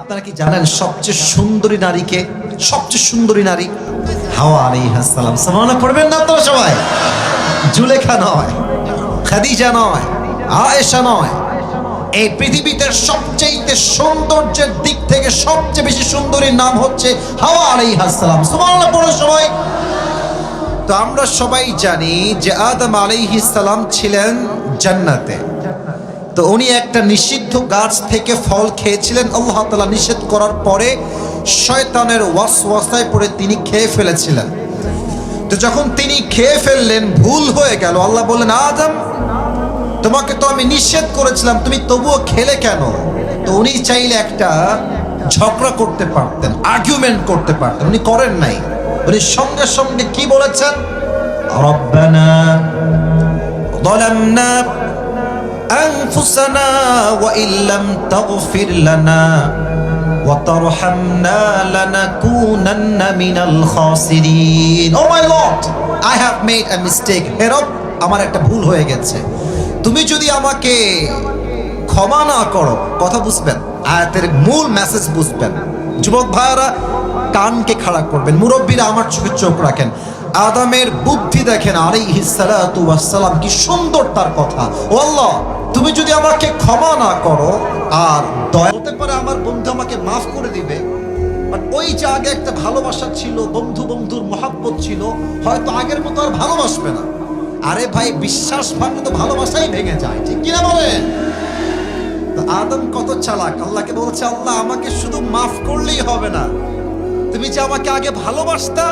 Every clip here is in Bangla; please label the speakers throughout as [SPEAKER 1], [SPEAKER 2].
[SPEAKER 1] আপনারা কি জানেন সবচেয়ে সুন্দরী নারীকে? সবচেয়ে সুন্দরী নারী হাওয়া আলাইহিস সালাম। সুবহানাল্লাহ পড়বেন না আপনারা সবাই? জুলেখা নয়, খাদিজা নয়, আয়েশা নয়, এই পৃথিবীতে সবচেয়ে সৌন্দর্যের দিক থেকে সবচেয়ে বেশি সুন্দরীর নাম হচ্ছে হাওয়া আলাইহিস সালাম। সুবহানাল্লাহ পড়ো সবাই। তো আমরা সবাই জানি যে আদম আলাইহিস সালাম ছিলেন জান্নাতে। তো উনি একটা নিষিদ্ধ গাছ থেকে ফল খেয়েছিলেন। আল্লাহ তাআলা নিষেধ করার পরে শয়তানের ওয়াসওয়াসায় পড়ে তিনি খেয়ে ফেলেছিলেন। তো যখন তিনি খেয়ে ফেললেন, ভুল হয়ে গেল। আল্লাহ বললেন, আদম তোমাকে তো আমি নিষেধ করেছিলাম, তুমি তবুও খেলে কেন? তো উনি চাইলে একটা ঝগড়া করতে পারতেন, আর্গুমেন্ট করতে পারতেন, উনি করেন নাই। উনি সঙ্গে সঙ্গে কি বলেছেন? রব্বানা যালামনা أنفسنا وإن لم تغفر لنا وترحمنا لنكونن من الخاسرين. Oh my Lord, I have made a mistake. হে রব, আমার একটা ভুল হয়ে গেছে। তুমি যদি আমাকে ক্ষমা না করো, কথা বুঝবেন, আয়াতের মূল মেসেজ বুঝবেন। যুবক ভাইরা কানকে খাড়া করবেন, মুরব্বীরা আমার চোখে চোখ রাখেন। আদমের বুদ্ধি দেখেন আলাইহিস সালাতু ওয়াস সালাম, কি সুন্দর তার কথা। ও আল্লাহ, তুমি যদি আমাকে ক্ষমা না করো আর দয়া, হতে পারে আমার বন্ধু আমাকে মাফ করে দিবে, বাট ওই যে আগে একটা ভালোবাসা ছিল, বন্ধু বন্ধুর মহাব্বত ছিল, হয়তো আগের মতো আর ভালোবাসবে না। আরে ভাই, বিশ্বাস ভাঙলে তো ভালোবাসাই ভেঙে যায়, ঠিক কিনা বলেন? তো আদম কত চালাক, আল্লাহকে বলছে, আল্লাহ আমাকে শুধু মাফ করলেই হবে না, তুমি যে আমাকে আগে ভালোবাসতা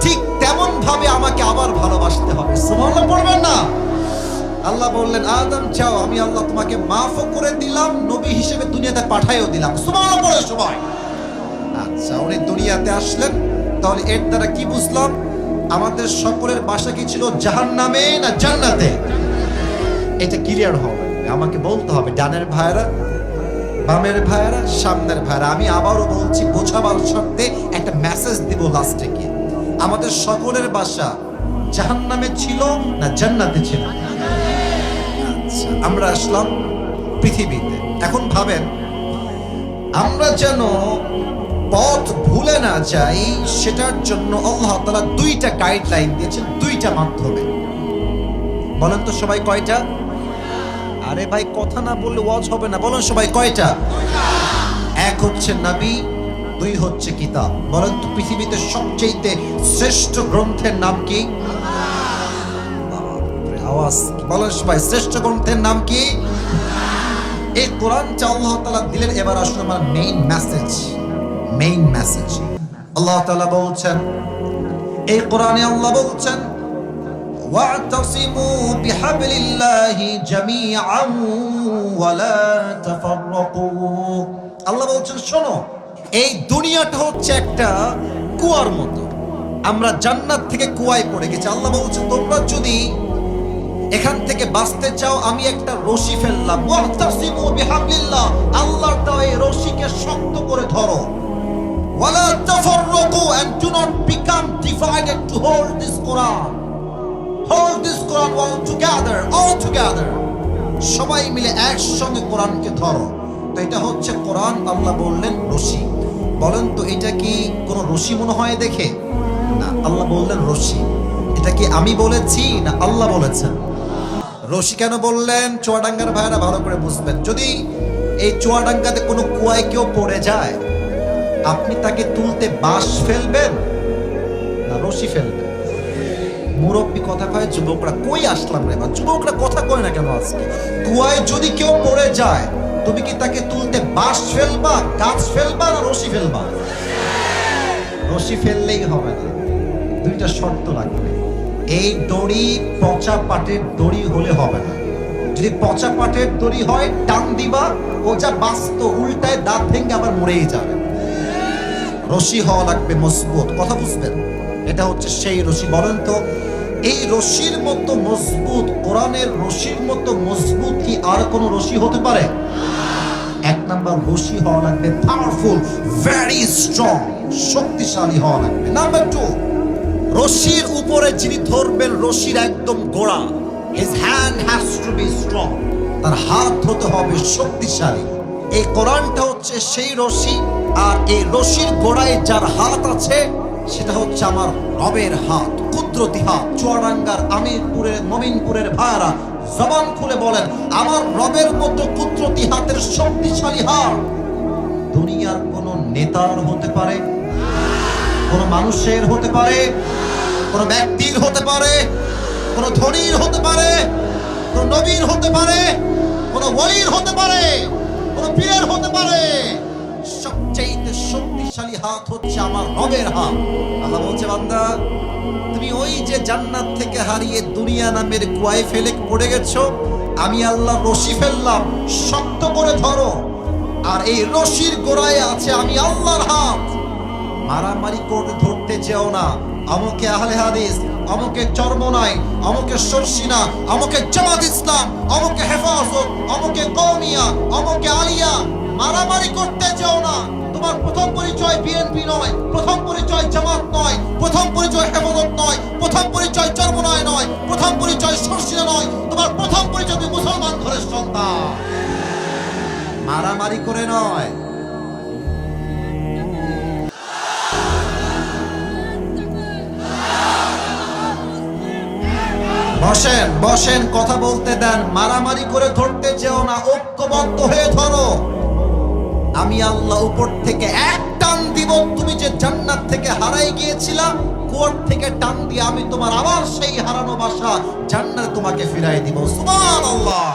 [SPEAKER 1] ঠিক তেমন ভাবে আমাকে আবার ভালোবাসতে হবে। সুবহানাল্লাহ পড়বেন না? আল্লাহ বললেন, আদম চাও, আমি আল্লাহ তোমাকে মাফও করে দিলাম, নবী হিসেবে দুনিয়াতে পাঠাইও দিলাম। সুবহানাল্লাহ পড়ে সবাই। আচ্ছা, উনি দুনিয়াতে আসলেন, তাহলে এর দ্বারা কি বুঝলাম? আমাদের সকলের বাসা কি ছিল, জাহান্নামে না জান্নাতে? এটা ক্লিয়ার হবে, আমাকে বলতে হবে। ডানের ভাইরা, বামের ভাইরা, সামনের ভাইরা, আমি আবারও বলছি বোঝাবার শর্তে, একটা মেসেজ দিব লাস্টে গিয়ে। আমাদের সকলের বাসা জাহান্নামে ছিল না জান্নাতে ছিল? আচ্ছা, আমরা আসলাম পৃথিবীতে। এখন ভাবেন, আমরা যেন পথ ভুলে না যাই, সেটার জন্য আল্লাহ তাআলা দুইটা গাইডলাইন দিয়েছেন, দুইটা মাধ্যমে। বলেন তো সবাই কয়টা? আরে ভাই, কথা না বললে ওয়াজ হবে না। বলেন সবাই কয়টা? এক হচ্ছে নবী, দুই হচ্ছে কিতাব। বলেন তো পৃথিবীতে সবচেয়ে শ্রেষ্ঠ গ্রন্থের নাম কি? আওয়াজ বলেন সবাই, শ্রেষ্ঠ গ্রন্থের নাম কি? এই কোরআনটা আল্লাহ তাআলা দিলেন। এবার আসলে আমার মেইন মেসেজ আল্লাহ তাআলা বলছেন, এই কোরআনে আল্লাহ বলছেন, ওয়া'তাসিমু বিহাবলিল্লাহি জামিআন ওয়া লা তাফাররাকু। আল্লাহ বলছেন, শোনো, এই দুনিয়াটা হচ্ছে একটা কুয়ার মতো। আমরা জান্নাত থেকে কুয়ায় পড়ে গেছি। আল্লাহ বলছেন, তোমরা যদি এখান থেকে বাঁচতে চাও, আমি একটা রশি ফেললাম। ওয়া'তাসিমু বিহাবলিল্লাহ, আল্লাহর দেওয়া এই রশিকে শক্ত করে ধরো। ওয়া লা তাফাররাকু, and do not become divided to hold this Quran. Hold this Quran all together. সবাই মিলে একসঙ্গে কোরআনকে ধরো। তো এটা হচ্ছে কোরআন, আল্লাহ বললেন রশি। বলেন তো এটা কি কোন রশি মনে হয় দেখে? না, আল্লাহ বললেন রশি। এটা কি আমি বলেছি না আল্লাহ বলেছেন? রশি কেন বললেন? চুয়াডাঙ্গার ভাইরা ভালো করে বুঝবেন। যদি এই চুয়াডাঙ্গাতে কোনো কুয়ায় কেউ পড়ে যায়, আপনি তাকে তুলতে বাঁশ ফেলবেন না রশি ফেলবেন? মুরব্বী কথা কয়, যুবকরা কই আসলাম রে? যুবকরা কথা কয় না কেন আজকে? কুয়ায় যদি কেউ পড়ে যায়, তুমি কি তাকে তুলতে বাঁশ ফেলবা, গাছ ফেলবা না রশি ফেলবা? রশি ফেললেই হবে না, দুইটা শর্ত লাগবে। এই দড়ি পচা পাটের দড়ি হলে হবে না। যদি পচা পাটের দড়ি হয়, টান দিবা, ও যা বাস্ত উল্টায় দাঁত ভেঙে আবার মরেই যাবে। রশি হওয়া লাগবে মজবুত, কথা বুঝবেন? এটা হচ্ছে সেই রশি। বলেন তো এই রশির মতো মজবুত, কোরআনের রশির মতো মজবুত কি আর কোনো রশি হতে পারে? এক নাম্বার, রশি হওয়া লাগবে পাওয়ারফুল, ভেরি স্ট্রং, শক্তিশালী হওয়া লাগবে। নাম্বার টু, রশির উপরে যিনি ধরবেন, রশির একদম গোড়া, his hand has to be strong, তার হাত হতে হবে শক্তিশালী। এই কোরআনটা হচ্ছে সেই রশি, আর এই রশির গোড়ায় যার হাত আছে সেটা হচ্ছে আমার রবের হাত, কুদরতি হাত। চুয়াডাঙ্গার আমিরপুরের মমিনপুরের ভাইরা জবান খুলে বলেন, আমার রবের মতো কুদরতি হাতের শক্তিশালী হাত দুনিয়ার কোন নেতার হতে পারে, কোন মানুষের হতে পারে, কোন ব্যক্তির হতে পারে, কোন ধনীর হতে পারে, কোন নবীর হতে পারে, কোন ওলির হতে পারে, কোন পীরের হতে পারে। সবচেয়ে শক্তিশালী হাত হচ্ছে আমার রবের হাত। আল্লাহ বলছে, বান্দা তুমি ওই যে জান্নাত থেকে হারিয়ে দুনিয়া নামের কুয়ায় ফেলে পড়ে গেছো, আমি আল্লাহ রশি ফেললাম, শক্ত করে ধরো। আর এই রশির গোড়ায় আছে আমি আল্লাহর হাত। মারামারি করে ধরতে যেও না। আমাকে আহলে হাদিস, আমাকে চরমনাই, আমাকে সরসিনা, আমাকে জামাত ইসলাম, আমাকে হেফাজত, আমাকে কওমিয়া, আমাকে আলিয়া, মারামারি করতে যেও না। তোমার প্রথম পরিচয় বিএনপি নয়, প্রথম পরিচয় জামাত নয়, প্রথম পরিচয় হেফাজত নয়, প্রথম পরিচয় চরমনাই নয়, প্রথম পরিচয় সরসিনা নয়। তোমার প্রথম পরিচয় তুমি মুসলমান ঘরের সন্তান। মারামারি করে নয়। বসেন বসেন, কথা বলতে দেন। মারামারি করে ধরতে যেও না, ঐক্যবদ্ধ হয়ে ধরো। আমি আল্লাহ উপর থেকে এক টান দিব, তুমি যে জান্নাত থেকে হারাই গিয়েছিলা, কুয়ার থেকে টান দিয়ে আমি তোমার আবার সেই হারানো বাসা জান্নাতে তোমাকে ফিরাই দিব। সুবহানাল্লাহ।